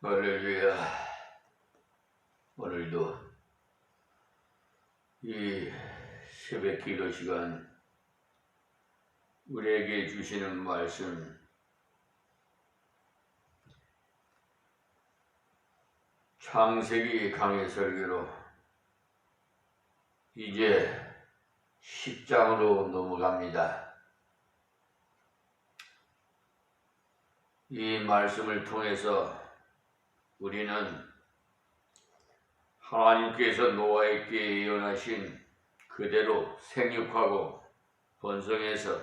할렐루야. 오늘도 이 새벽 기도 시간 우리에게 주시는 말씀, 창세기 강해 설교로 이제 10장으로 넘어갑니다. 이 말씀을 통해서 우리는 하나님께서 노아에게 예언하신 그대로 생육하고 번성해서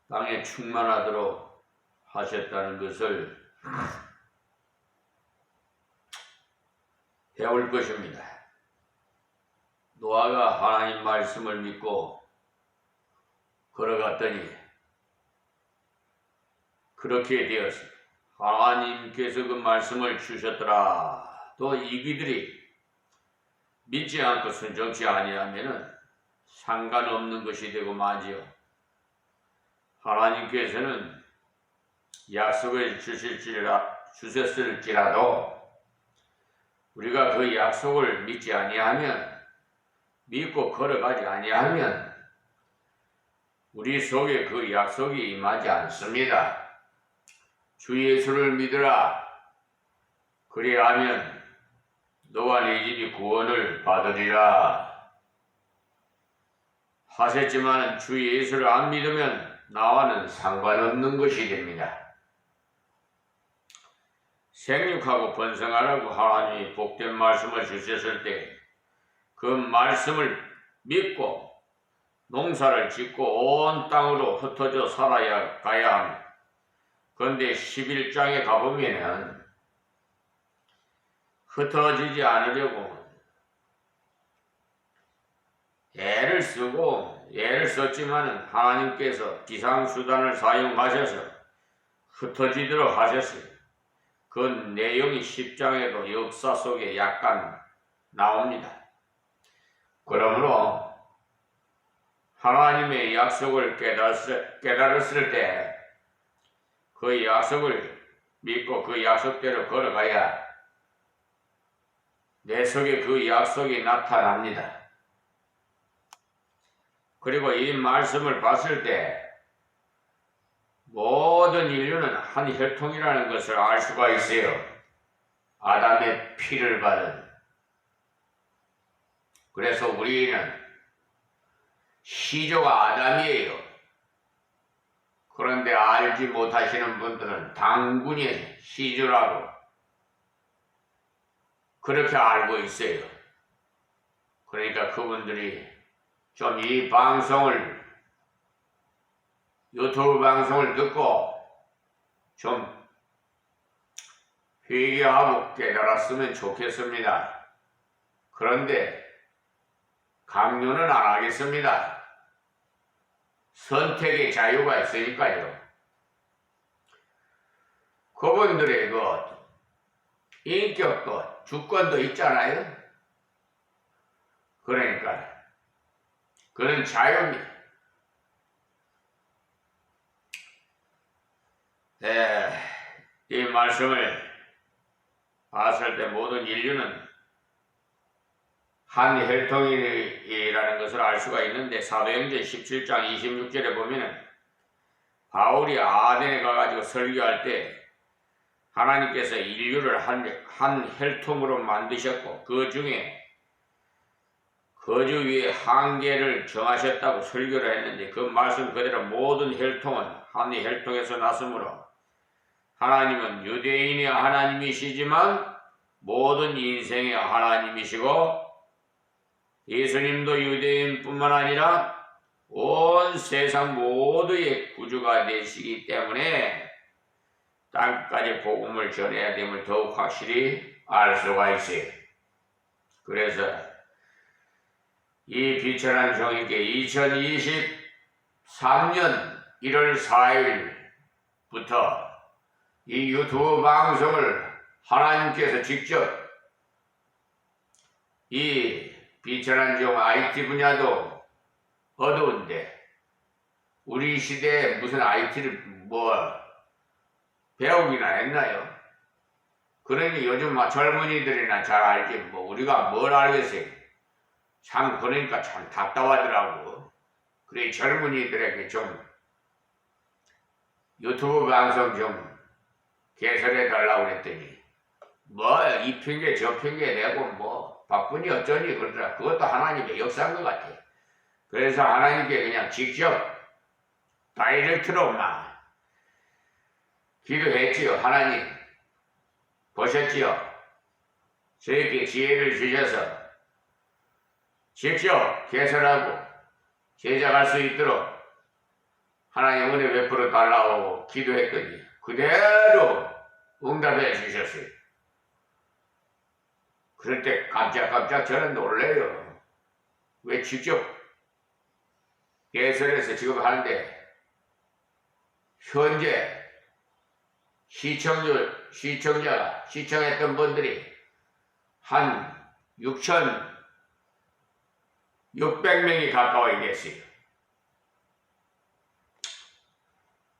땅에 충만하도록 하셨다는 것을 배울 것입니다. 노아가 하나님 말씀을 믿고 걸어갔더니 그렇게 되었습니다. 하나님께서 그 말씀을 주셨더라. 또 이기들이 믿지 않고 순종치 아니하면은 상관없는 것이 되고 마지요. 하나님께서는 약속을 주셨을지라도 우리가 그 약속을 믿지 아니하면, 믿고 걸어가지 아니하면 우리 속에 그 약속이 임하지 않습니다. 주 예수를 믿으라. 그리하면 너와 네 집이 구원을 받으리라 하셨지만 주 예수를 안 믿으면 나와는 상관없는 것이 됩니다. 생육하고 번성하라고 하나님이 복된 말씀을 주셨을 때 그 말씀을 믿고 농사를 짓고 온 땅으로 흩어져 살아야 가야 합니다. 그런데 11장에 가보면은 흩어지지 않으려고 애를 썼지만은 하나님께서 기상수단을 사용하셔서 흩어지도록 하셨어요. 그 내용이 10장에도 역사 속에 약간 나옵니다. 그러므로 하나님의 약속을 깨달았을 때 그 약속을 믿고 그 약속대로 걸어가야 내 속에 그 약속이 나타납니다. 그리고 이 말씀을 봤을 때 모든 인류는 한 혈통이라는 것을 알 수가 있어요. 아담의 피를 받은. 그래서 우리는 시조가 아담이에요. 그런데 알지 못하시는 분들은 당군이 시조라고 그렇게 알고 있어요. 그러니까 그분들이 좀 이 방송을, 유튜브 방송을 듣고 좀 회개하고 깨달았으면 좋겠습니다. 그런데 강요는 안 하겠습니다. 선택의 자유가 있으니까요. 그분들의 그 인격도 주권도 있잖아요. 그러니까 그런 자유입니다. 이 말씀을 봤을 때 모든 인류는 한 혈통이라는 것을 알 수가 있는데 사도행전 17장 26절에 보면은 바울이 아덴에 가가지고 설교할 때 하나님께서 인류를 한 혈통으로 만드셨고 그 중에 거주 위에 한계를 정하셨다고 설교를 했는데 그 말씀 그대로 모든 혈통은 한 혈통에서 났으므로 하나님은 유대인의 하나님이시지만 모든 인생의 하나님이시고 예수님도 유대인뿐만 아니라 온 세상 모두의 구주가 되시기 때문에 땅까지 복음을 전해야 됨을 더욱 확실히 알 수가 있어요. 그래서 이 비천한 종에게 2023년 1월 4일부터 이 유튜브 방송을 하나님께서 직접 이 비천한 종 IT 분야도 어두운데 우리 시대에 무슨 IT를 배우기나 했나요? 그러니 요즘 막 젊은이들이나 잘 알지 뭐 우리가 뭘 알겠어요. 참 그러니까 참 답답하더라고. 그래 젊은이들에게 좀 유튜브 방송 좀 개설해 달라고 그랬더니 뭐 이 핑계 저 핑계 내고 뭐 바쁘니 어쩌니 그러더라. 그것도 하나님의 역사인 것 같아. 그래서 하나님께 그냥 직접 다이렉트로 막 기도했지요. 하나님 보셨지요? 저에게 지혜를 주셔서 직접 개설하고 제작할 수 있도록 하나님 은혜 베풀어 달라고 기도했더니 그대로 응답해 주셨어요. 그럴 때 깜짝깜짝 저는 놀래요. 왜 직접 개설해서 지금 하는데 현재 시청자가 시청했던 분들이 한 6,600명이 가까이 계세요.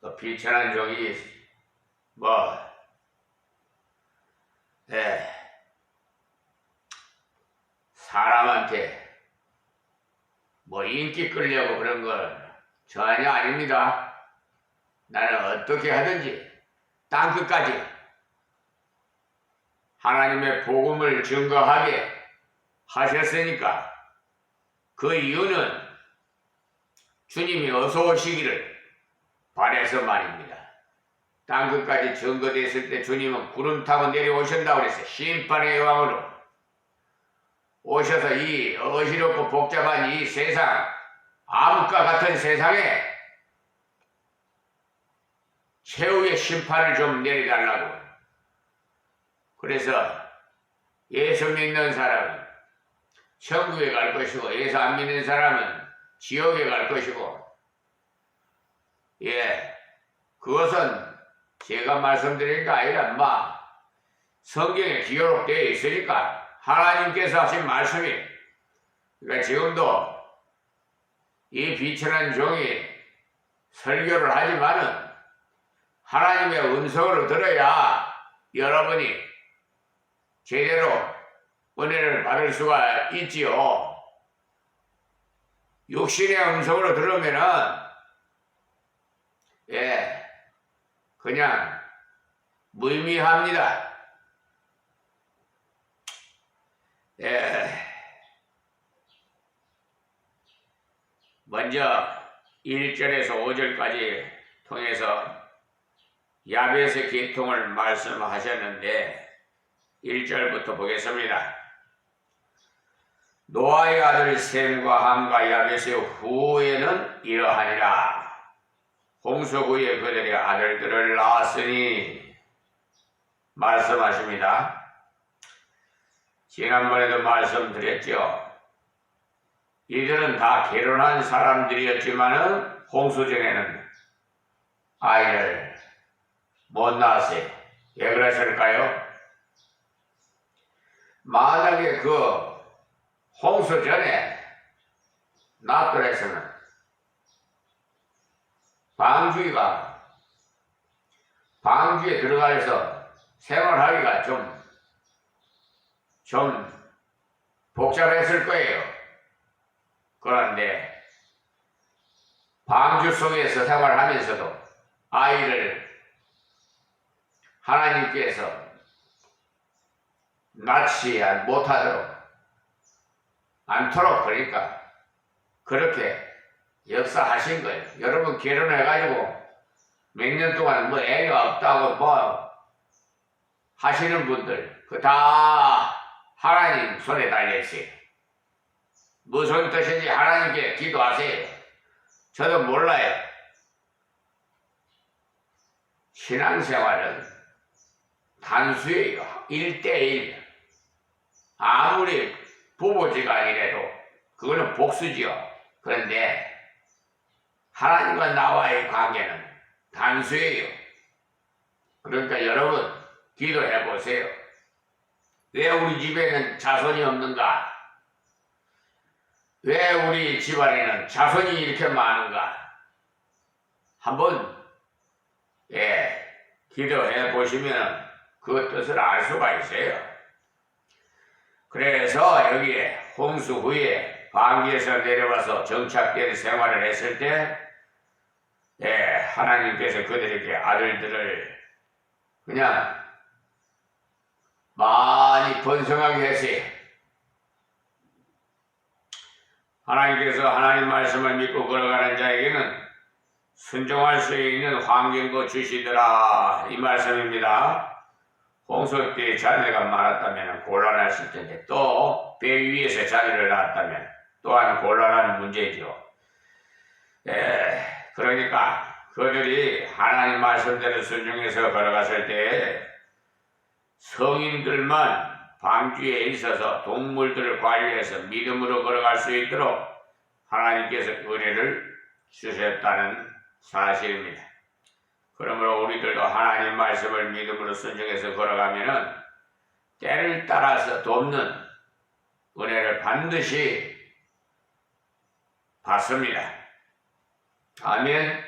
또 비천한 종이 사람한테 인기 끌려고 그런 건 전혀 아닙니다. 나는 어떻게 하든지 땅끝까지 하나님의 복음을 증거하게 하셨으니까 그 이유는 주님이 어서 오시기를 바라서 말입니다. 땅끝까지 증거됐을 때 주님은 구름 타고 내려오신다고 그랬어요. 심판의 여왕으로 오셔서 이 어지럽고 복잡한 이 세상, 암흑과 같은 세상에 최후의 심판을 좀 내려달라고. 그래서 예수 믿는 사람은 천국에 갈 것이고 예수 안 믿는 사람은 지옥에 갈 것이고, 그것은 제가 말씀드린 게 아니라 성경에 기록되어 있으니까 하나님께서 하신 말씀이, 그러니까 지금도 이 비천한 종이 설교를 하지만은 하나님의 음성으로 들어야 여러분이 제대로 은혜를 받을 수가 있지요. 육신의 음성으로 들으면은 그냥 무의미합니다. 먼저 1절에서 5절까지 통해서 야벳의 계통을 말씀하셨는데 1절부터 보겠습니다. 노아의 아들 셈과 함과 야벳의 후에는 이러하니라. 홍수 후에 그들의 아들들을 낳았으니 말씀하십니다. 지난번에도 말씀드렸죠. 이들은 다 결혼한 사람들이었지만은 홍수 전에는 아이를 못 낳았어요. 왜 그랬을까요? 만약에 그 홍수 전에 낳더랬으면 방주에 들어가서 생활하기가 좀 복잡했을 거예요. 그런데 방주 속에서 생활하면서도 아이를 하나님께서 낳지 못하도록 않도록 그러니까 그렇게 역사하신 거예요. 여러분 결혼해가지고 몇 년 동안 애가 없다고 하시는 분들 그 다 하나님 손에 달려있어요. 무슨 뜻인지 하나님께 기도하세요. 저도 몰라요. 신앙생활은 단수예요. 1대1. 아무리 부부지간이라도 그거는 복수지요. 그런데 하나님과 나와의 관계는 단수예요. 그러니까 여러분 기도해 보세요. 왜 우리 집에는 자손이 없는가? 왜 우리 집안에는 자손이 이렇게 많은가? 한번 기도해 보시면 그 뜻을 알 수가 있어요. 그래서 여기에 홍수 후에 방귀에서 내려와서 정착된 생활을 했을 때 하나님께서 그들에게 아들들을 그냥 많이 번성하게 했어요. 하나님께서 하나님 말씀을 믿고 걸어가는 자에게는 순종할 수 있는 환경도 주시더라, 이 말씀입니다. 홍수 때 자녀가 많았다면 곤란했을 텐데 또 배 위에서 자녀를 낳았다면 또한 곤란한 문제죠. 그러니까 그들이 하나님 말씀대로 순종해서 걸어갔을 때 성인들만 방주에 있어서 동물들을 관리해서 믿음으로 걸어갈 수 있도록 하나님께서 은혜를 주셨다는 사실입니다. 그러므로 우리들도 하나님 말씀을 믿음으로 순종해서 걸어가면은 때를 따라서 돕는 은혜를 반드시 받습니다. 아멘.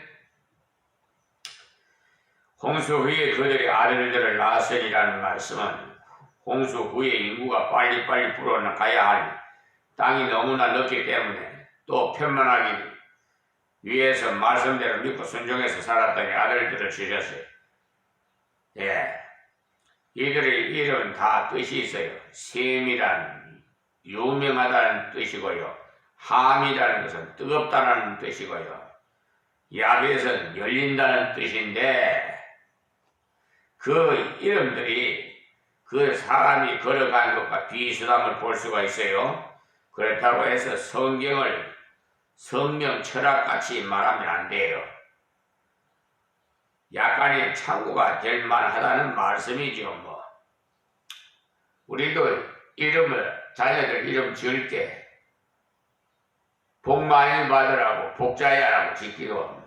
홍수 후에 그들이 아들들을 낳았으리라는 말씀은 홍수 후에 인구가 빨리빨리 불어나가야 하니 땅이 너무나 넓기 때문에 또 편만하기 위해서 말씀대로 믿고 순종해서 살았더니 아들들을 주셨어요. 이들의 이름은 다 뜻이 있어요. 셈이란 유명하다는 뜻이고요. 함이라는 것은 뜨겁다는 뜻이고요. 야벳은 열린다는 뜻인데 그 이름들이 그 사람이 걸어간 것과 비슷함을 볼 수가 있어요. 그렇다고 해서 성경을 성령 철학같이 말하면 안 돼요. 약간의 참고가 될 만하다는 말씀이죠. 뭐 우리도 자녀들 이름 지을 때 복 많이 받으라고 복자야라고 짓기도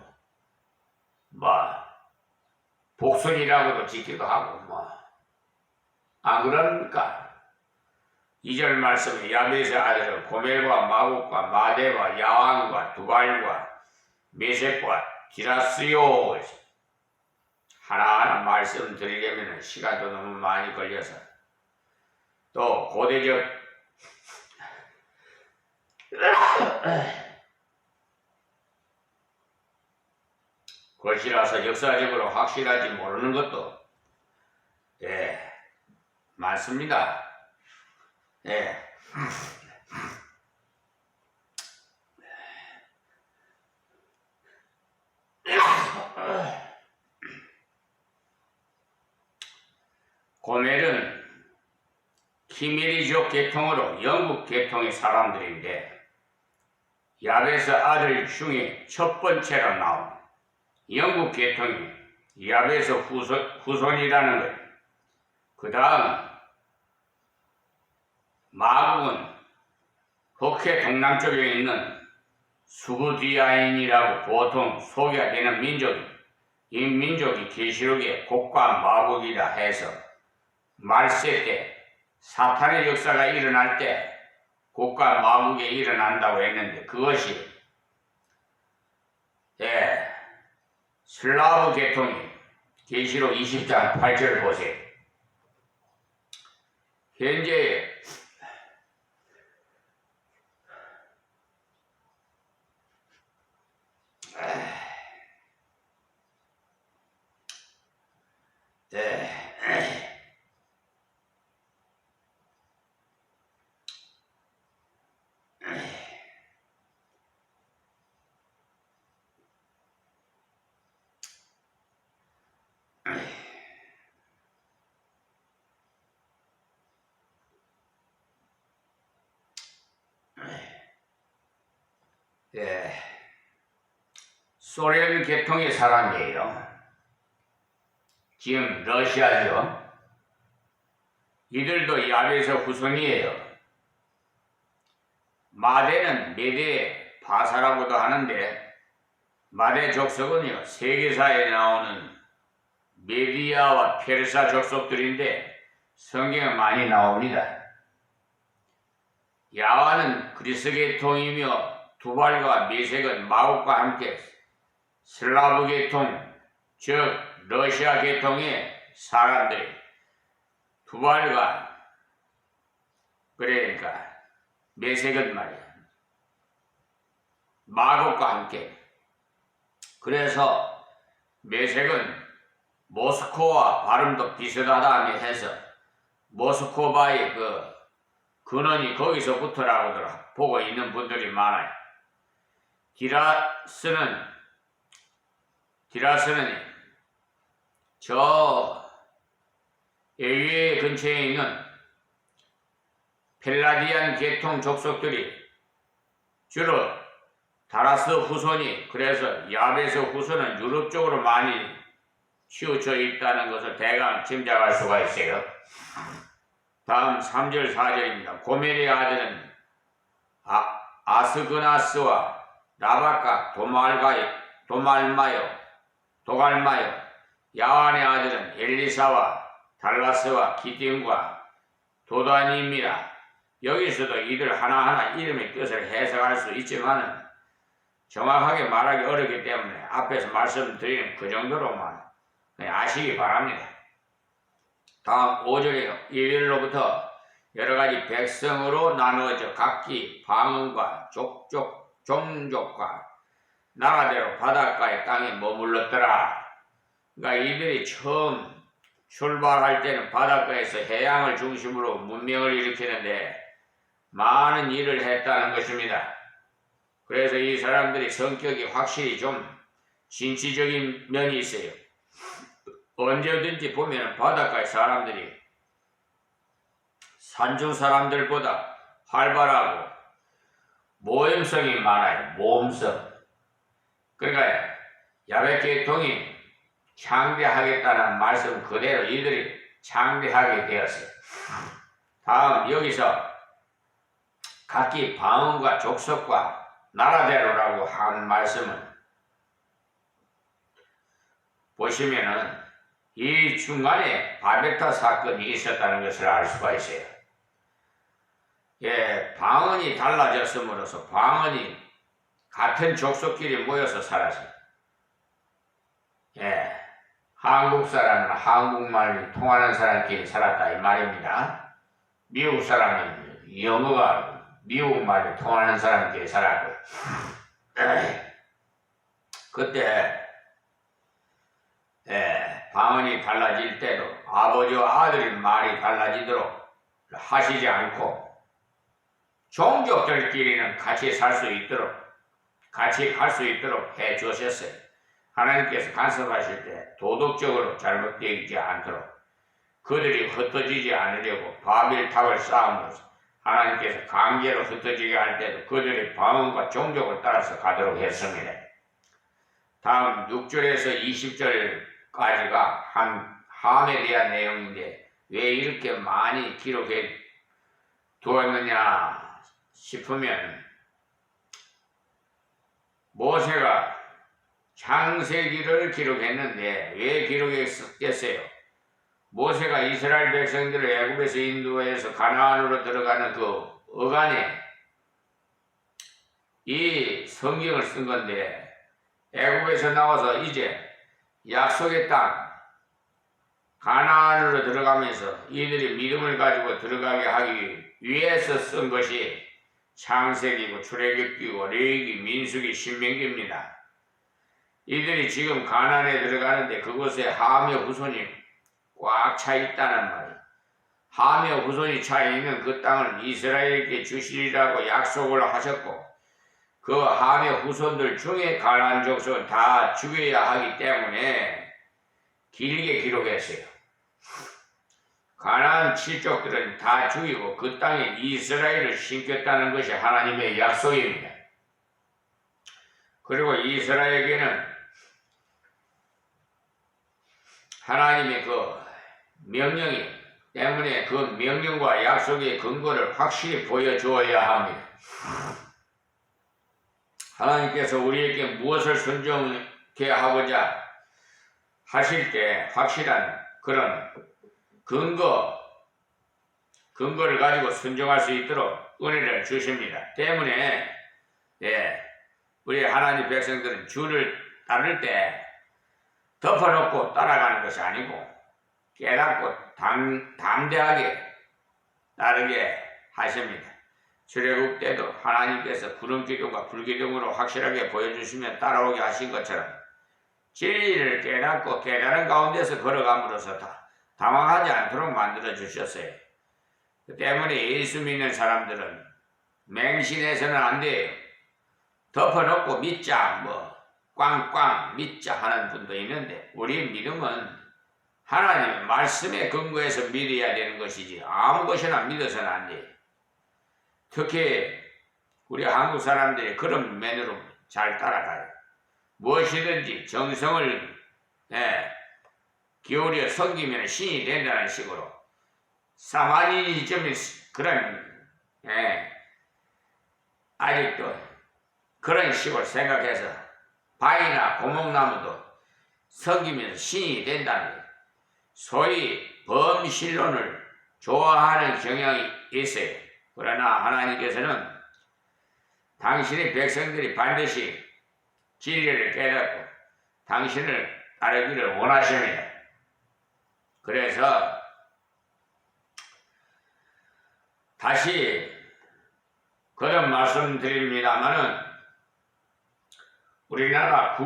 복순이라고도 짓기도 하고 안 그러니까 2절 말씀에 야벳의 아들은 고멜과 마국과 마대와 야왕과 두발과 메섹과 디라스요 하나하나 말씀드리려면 시간도 너무 많이 걸려서 또 고대적 것이라서 역사적으로 확실하지 모르는 것도 많습니다. 고멜은 키메리족 계통으로 영국 계통의 사람들인데 야벳의 아들 중에 첫 번째로 나온 영국 계통이 야벳의 후손이라는 것. 그 다음 마국은 흑해 동남쪽에 있는 수구디아인이라고 보통 소개가 되는 민족이 이 민족이 계시록에 곡과 마국이라 해서 말세 때 사탄의 역사가 일어날 때 곡과 마국에 일어난다고 했는데 그것이 슬라브 계통이 계시록 20장 8절 보세요. 현재 소련 계통의 사람이에요. 지금 러시아죠. 이들도 야벳의 후손이에요. 마대는 메대 바사라고도 하는데 마대 족속은요 세계사에 나오는 메디아와 페르사 족속들인데 성경에 많이 나옵니다. 야와는 그리스 계통이며 두발과 메섹은 마국과 함께 슬라브 계통, 즉 러시아 계통의 사람들이 두발과 그러니까 메색은 말이야. 마곡과 함께. 그래서 메색은 모스코와 발음도 비슷하다며 해서 모스코바의 그 근원이 거기서부터라고 보고 있는 분들이 많아요. 디라스는 저 에위에 근처에 있는 펠라디안 계통 족속들이 주로 다라스 후손이, 그래서 야베스 후손은 유럽 쪽으로 많이 치우쳐 있다는 것을 대강 짐작할 수가 있어요. 다음 3절 4절입니다. 고멜의 아들은 아스그나스와 라바카 도갈마요. 야완의 아들은 엘리사와 달라스와 기딘과 도다니입니다. 여기서도 이들 하나하나 이름의 뜻을 해석할 수 있지만 정확하게 말하기 어렵기 때문에 앞에서 말씀드리는 그 정도로만 그냥 아시기 바랍니다. 다음 5절에 이들로부터 여러가지 백성으로 나누어져 각기 방언과 종족과 나라대로 바닷가의 땅에 머물렀더라. 그러니까 이들이 처음 출발할 때는 바닷가에서 해양을 중심으로 문명을 일으키는데 많은 일을 했다는 것입니다. 그래서 이 사람들이 성격이 확실히 좀 진취적인 면이 있어요. 언제든지 보면 바닷가의 사람들이 산중 사람들보다 활발하고 모험성이 많아요. 모험성. 그러니까 야베계통이 창대하겠다는 말씀 그대로 이들이 창대하게 되었어요. 다음 여기서 각기 방언과 족속과 나라대로라고 한 말씀은 보시면은 이 중간에 바벨탑 사건이 있었다는 것을 알 수가 있어요. 예, 방언이 달라졌음으로써 방언이 같은 족속끼리 모여서 살았어요. 예, 한국 사람은 한국말이 통하는 사람끼리 살았다 이 말입니다. 미국 사람은 영어가 미국말이 통하는 사람끼리 살았고 그때 방언이 달라질 때도 아버지와 아들의 말이 달라지도록 하시지 않고 종족들끼리는 같이 살 수 있도록 같이 갈 수 있도록 해 주셨어요. 하나님께서 간섭하실 때 도덕적으로 잘못되지 않도록 그들이 흩어지지 않으려고 바벨탑을 쌓음으로써 하나님께서 강제로 흩어지게 할 때도 그들의 방언과 종족을 따라서 가도록 했습니다. 다음 6절에서 20절까지가 함에 대한 내용인데 왜 이렇게 많이 기록해 두었느냐 싶으면 모세가 창세기를 기록했는데 왜 기록했겠어요? 모세가 이스라엘 백성들을 애굽에서 인도해서 가나안으로 들어가는 그 어간에 이 성경을 쓴 건데 애굽에서 나와서 이제 약속의 땅 가나안으로 들어가면서 이들이 믿음을 가지고 들어가게 하기 위해서 쓴 것이 창세기고 출애굽기고 레위기 민수기 신명기입니다. 이들이 지금 가나안에 들어가는데 그곳에 함의 후손이 꽉 차 있다는 말이에요. 함의 후손이 차 있는 그 땅을 이스라엘에게 주시리라고 약속을 하셨고 그 함의 후손들 중에 가나안 족속은 다 죽여야 하기 때문에 길게 기록했어요. 가나안 칠족들은 다 죽이고 그 땅에 이스라엘을 심겼다는 것이 하나님의 약속입니다. 그리고 이스라엘에게는 하나님의 그 명령이 때문에 그 명령과 약속의 근거를 확실히 보여주어야 합니다. 하나님께서 우리에게 무엇을 순종케 하고자 하실 때 확실한 그런 근거를 가지고 순종할 수 있도록 은혜를 주십니다. 때문에 우리 하나님 백성들은 주를 따를 때 덮어놓고 따라가는 것이 아니고 깨닫고 담대하게 따르게 하십니다. 출애굽 때도 하나님께서 구름기둥과 불기둥으로 확실하게 보여주시며 따라오게 하신 것처럼 진리를 깨닫고 깨달은 가운데서 걸어감으로써 당황하지 않도록 만들어 주셨어요. 그 때문에 예수 믿는 사람들은 맹신해서는 안 돼요. 덮어놓고 믿자 꽝꽝 믿자 하는 분도 있는데, 우리 믿음은 하나님의 말씀에 근거해서 믿어야 되는 것이지 아무 것이나 믿어서는 안 돼요. 특히 우리 한국 사람들이 그런 면으로 잘 따라가요. 무엇이든지 정성을 기울여 섬기면 신이 된다는 식으로 사마니즘이 그런 아직도 그런 식으로 생각해서 바위나 고목나무도 섬기면서 신이 된다는 거예요. 소위 범신론을 좋아하는 경향이 있어요. 그러나 하나님께서는 당신의 백성들이 반드시 진리를 깨닫고 당신을 따르기를 원하십니다. 그래서 다시 그런 말씀드립니다마는 우리나라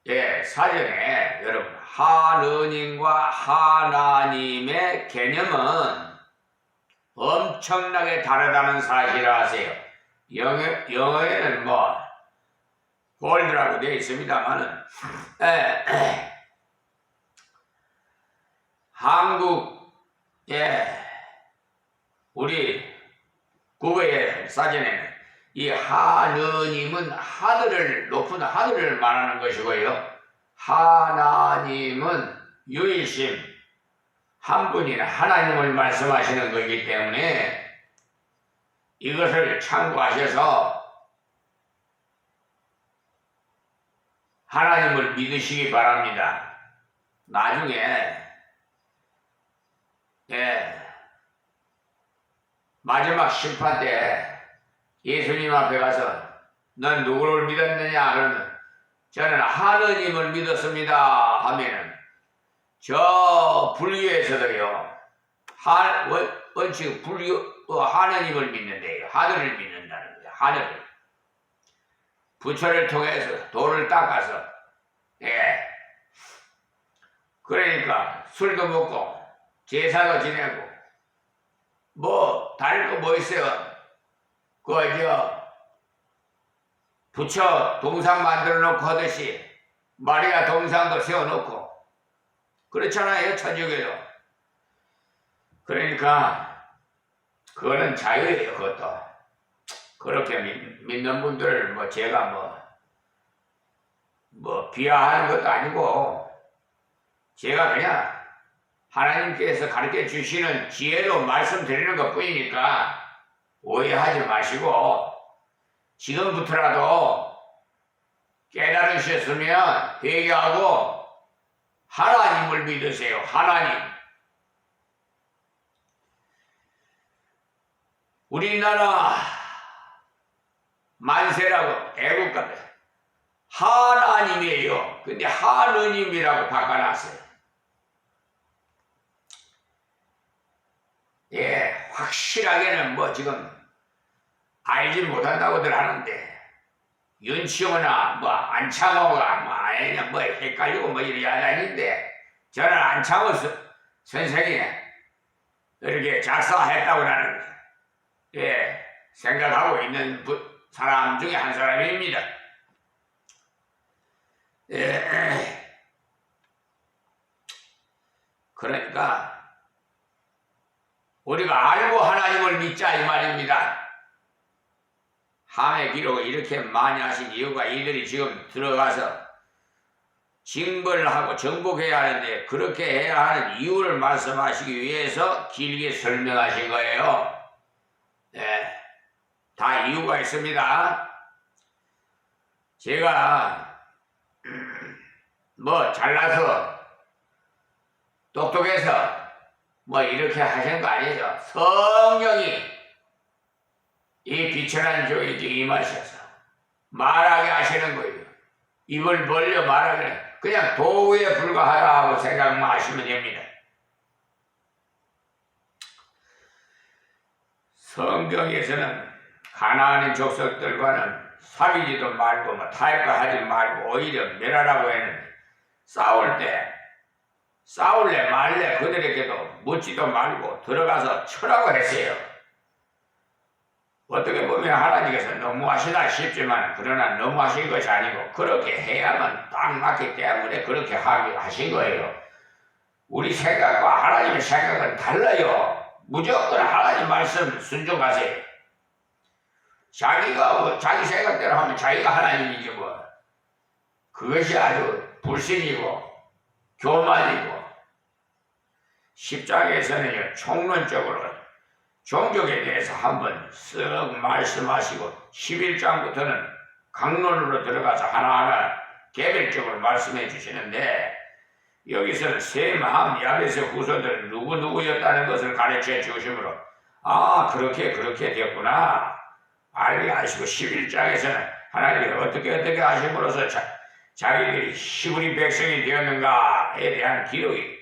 국어의 사전에 여러분 하느님과 하나님의 개념은 엄청나게 다르다는 사실을 아세요. 영어에는 골드라고 되어 있습니다만은 한국의 우리 국어의 사전에는 이 하느님은 하늘을 높은 하늘을 말하는 것이고요. 하나님은 유일신 한 분인 하나님을 말씀하시는 것이기 때문에 이것을 참고하셔서 하나님을 믿으시기 바랍니다. 나중에 마지막 심판 때 예수님 앞에 가서 넌 누구를 믿었느냐 그러면 저는 하느님을 믿었습니다 하면은 저 불교에서도요 원칙 불교 하느님을 믿는데요. 하늘을 믿는다는 거예요. 하늘을 부처를 통해서 돌을 닦아서 그러니까 술도 먹고 제사도 지내고 다를 거 뭐 있어요. 부처 동상 만들어 놓고 하듯이 마리아 동상도 세워놓고 그렇잖아요. 천주교도. 그러니까 그거는 자유예요. 그것도 그렇게 믿는 분들을 제가 비하하는 것도 아니고 제가 그냥 하나님께서 가르쳐 주시는 지혜로 말씀드리는 것 뿐이니까 오해하지 마시고 지금부터라도 깨달으셨으면 회개하고 하나님을 믿으세요. 하나님. 우리나라 만세라고 애국가 하나님이에요. 근데 하느님이라고 바꿔놨어요. 확실하게는 지금 알지 못한다고들 하는데 윤치호나 안창호가 헷갈리고 이래야 다니는데 저는 안창호 선생이 이렇게 작사했다고 나는 생각하고 있는 사람 중에 한 사람입니다. 그러니까 우리가 알고 하나님을 믿자 이 말입니다. 함의 기록을 이렇게 많이 하신 이유가 이들이 지금 들어가서 징벌을 하고 정복해야 하는데 그렇게 해야 하는 이유를 말씀하시기 위해서 길게 설명하신 거예요. 다 이유가 있습니다. 제가 잘나서 똑똑해서 이렇게 하신 거 아니죠. 성령이 이 비천한 교회에 임하셔서 말하게 하시는 거예요. 입을 벌려 말하게. 그냥 도구에 불과하다고 생각만 하시면 됩니다. 성경에서는 가나안 족속들과는 사귀지도 말고 뭐 타협하지 말고 오히려 멸하라고 했는데 싸울래 말래 그들에게도 묻지도 말고 들어가서 쳐라고 했어요. 어떻게 보면 하나님께서 너무하시다 싶지만 그러나 너무하신 것이 아니고 그렇게 해야만 딱 맞기 때문에 그렇게 하신 거예요. 우리 생각과 하나님의 생각은 달라요. 무조건 하나님 말씀 순종하세요. 자기 생각대로 하면 자기가 하나님이지 뭐. 그것이 아주 불신이고 교만이고. 10장에서는요 총론적으로 종족에 대해서 한번 쓱 말씀하시고 11장부터는 강론으로 들어가서 하나하나 개별적으로 말씀해 주시는데 여기서는 세 마음 야벳의 후손들은 누구누구였다는 것을 가르쳐 주시므로 아 그렇게 되었구나 알게 하시고 11장에서는 하나님이 어떻게 하심으로써 자기들이 히브리 백성이 되었는가에 대한 기록이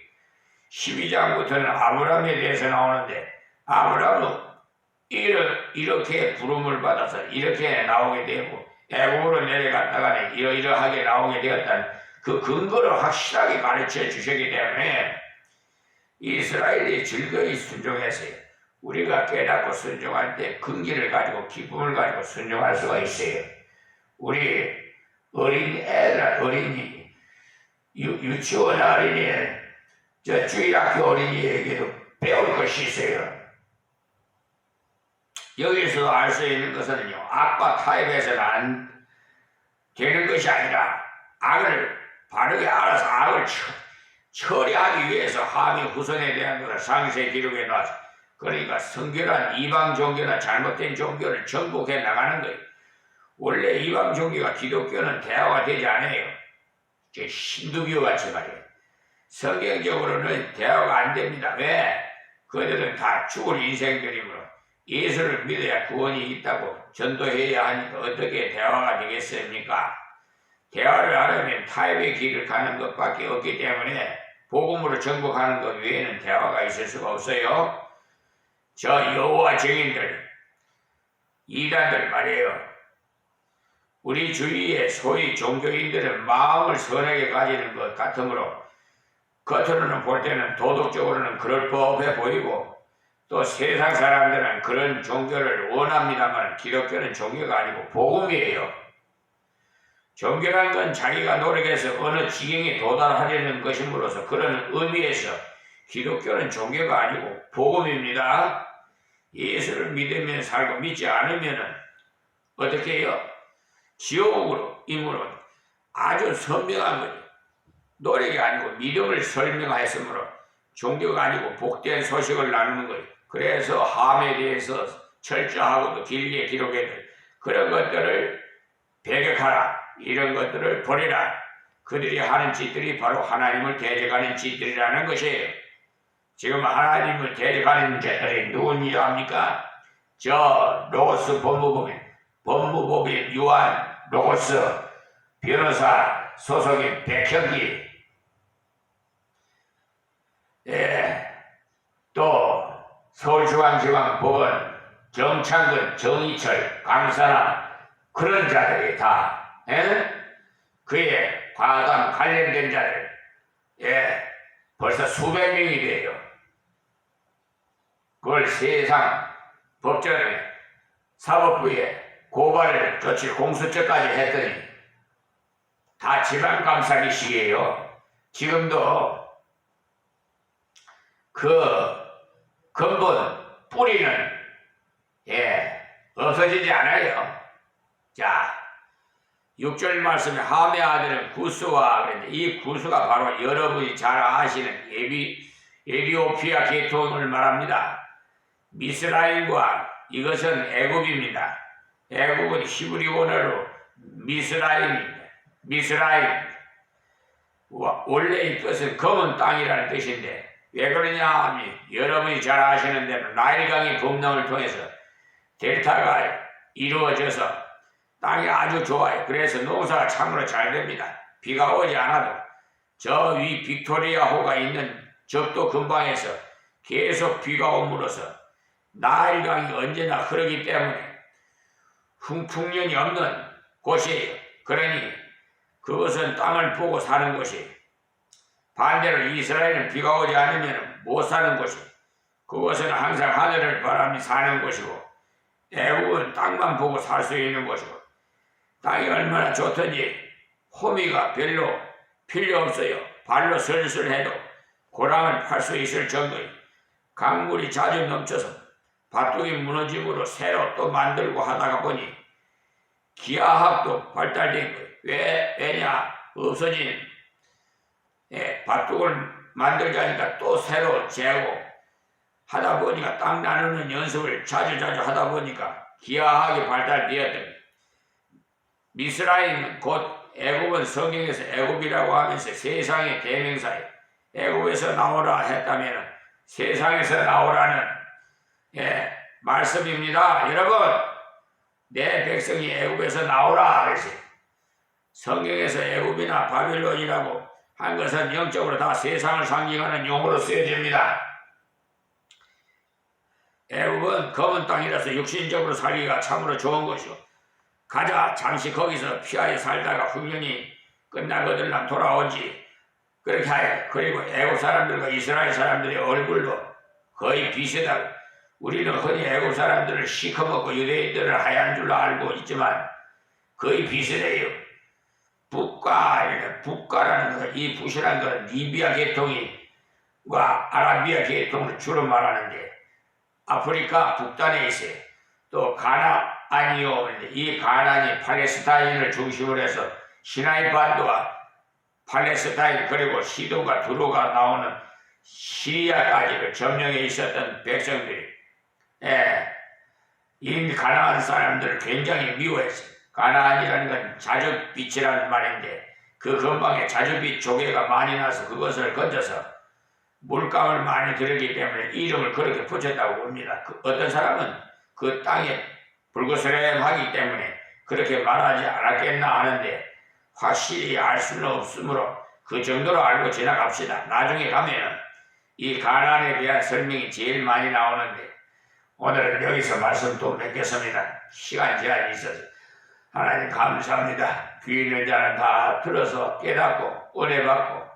12장부터는 아브라함에 대해서 나오는데 아브라함은 이렇게 부름을 받아서 이렇게 나오게 되고 애국으로 내려갔다가는 이러이러하게 나오게 되었다는 그 근거를 확실하게 가르쳐 주셨기 때문에 이스라엘이 즐거이 순종했어요. 우리가 깨닫고 순종할 때 근기를 가지고 기쁨을 가지고 순종할 수가 있어요. 우리 어린이 유치원 어린이 저 주일학교 어린이에게도 배울 것이 있어요. 여기서 알 수 있는 것은요, 악과 타협에서는 안 되는 것이 아니라 악을 바르게 알아서 악을 처리하기 위해서 함의 후손에 대한 것을 상세 기록해 놨어. 그러니까 성결한 이방 종교나 잘못된 종교를 정복해 나가는 거예요. 원래 이방 종교가 기독교는 대화가 되지 않아요. 힌두교 같이 말이에요. 성경적으로는 대화가 안 됩니다. 왜? 그들은 다 죽을 인생들이므로 예수를 믿어야 구원이 있다고 전도해야 하니까 어떻게 대화가 되겠습니까? 대화를 하려면 타협의 길을 가는 것밖에 없기 때문에 복음으로 정복하는 것 외에는 대화가 있을 수가 없어요. 저 여호와 증인들, 이단들 말이에요. 우리 주위에 소위 종교인들은 마음을 선하게 가지는 것 같으므로 겉으로는 볼 때는 도덕적으로는 그럴 법해 보이고 또 세상 사람들은 그런 종교를 원합니다만 기독교는 종교가 아니고 복음이에요. 종교란 건 자기가 노력해서 어느 지경에 도달하려는 것임으로써 그런 의미에서 기독교는 종교가 아니고 복음입니다. 예수를 믿으면 살고 믿지 않으면 어떻게 해요? 지옥으로 임으로 아주 선명한 거죠. 노력이 아니고 믿음을 설명하였으므로 종교가 아니고 복된 소식을 나누는 거예요. 그래서 함에 대해서 철저하고도 길게 기록해도 그런 것들을 배격하라. 이런 것들을 버리라. 그들이 하는 짓들이 바로 하나님을 대적하는 짓들이라는 것이에요. 지금 하나님을 대적하는 자들이 누군지 압니까? 저 로고스 법무법인 유한 로고스 변호사 소속인 백혁기 또 서울중앙지방법원 정창근 정의철 강사나 그런 자들이 다 그에 과담 관련된 자들 벌써 수백 명이 돼요. 그걸 세상 법정에 사법부에 고발을 조치 공수처까지 했더니 다 지방감사기식이에요. 지금도 그 근본 뿌리는 없어지지 않아요. 자, 6절 말씀에 함의 아들은 구스와 그랬는데 이 구스가 바로 여러분이 잘 아시는 에디오피아 계통을 말합니다. 미스라임과 이것은 애굽입니다. 애굽은 히브리 원어로 미스라임입니다. 미스라임 원래 이 뜻은 검은 땅이라는 뜻인데 왜 그러냐 하면 여러분이 잘 아시는 대로 나일강의 범람을 통해서 델타가 이루어져서 땅이 아주 좋아요. 그래서 농사가 참으로 잘 됩니다. 비가 오지 않아도 저 위 빅토리아호가 있는 적도 근방에서 계속 비가 오므로써 나일강이 언제나 흐르기 때문에 흉풍년이 없는 곳이에요. 그러니 그것은 땅을 보고 사는 곳이, 반대로 이스라엘은 비가 오지 않으면 못 사는 곳이, 그것은 항상 하늘을 바라며 사는 곳이고, 애국은 땅만 보고 살 수 있는 곳이고, 땅이 얼마나 좋든지 호미가 별로 필요 없어요. 발로 슬슬 해도 고랑을 팔 수 있을 정도의 강물이 자주 넘쳐서 밭둑이 무너짐으로 새로 또 만들고 하다가 보니 기하학도 발달된 거예요. 왜냐? 없어진 밭둑을 만들자니까 또 새로 재고 하다 보니까 땅 나누는 연습을 자주 하다 보니까 기하학이 발달되었던, 미스라임 곧 애굽은 성경에서 애굽이라고 하면서 세상의 대명사에 애굽에서 나오라 했다면 세상에서 나오라는 말씀입니다. 여러분, 내 백성이 애굽에서 나오라 그랬어요. 성경에서 애굽이나 바빌론이라고 한 것은 영적으로 다 세상을 상징하는 용어로 쓰여집니다. 애굽은 검은 땅이라서 육신적으로 살기가 참으로 좋은 것이고, 가자 잠시 거기서 피하에 살다가 훈련이 끝나거들랑 돌아오지. 그렇게 하여, 그리고 애굽 사람들과 이스라엘 사람들의 얼굴도 거의 비슷하고, 우리는 흔히 애굽 사람들을 시커멓고 유대인들을 하얀 줄로 알고 있지만 거의 비슷해요. 북가라는 것, 이 북이라는 것은 리비아 계통과 아라비아 계통을 주로 말하는데, 아프리카 북단에 있어요. 또 가나안이요. 이 가나안이 팔레스타인을 중심으로 해서 시나이 반도와 팔레스타인, 그리고 시돈과 두로가 나오는 시리아까지를 점령해 있었던 백성들이 이 가나안 사람들을 굉장히 미워했어요. 가나안이라는 건 자줏빛이라는 말인데, 그 근방에 자줏빛 조개가 많이 나서 그것을 건져서 물감을 많이 들었기 때문에 이름을 그렇게 붙였다고 봅니다. 어떤 사람은 그 땅에 불그스름하기 때문에 그렇게 말하지 않았겠나 하는데, 확실히 알 수는 없으므로 그 정도로 알고 지나갑시다. 나중에 가면 이 가나안에 대한 설명이 제일 많이 나오는데, 오늘은 여기서 말씀 또 맺겠습니다. 시간 제한이 있어서. 하나님 감사합니다. 귀 있는 자는 다 들어서 깨닫고 은혜 받고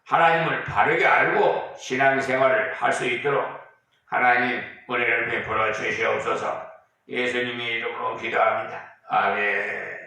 하나님을 바르게 알고 신앙생활을 할 수 있도록 하나님 은혜를 베풀어 주시옵소서. 예수님의 이름으로 기도합니다. 아멘.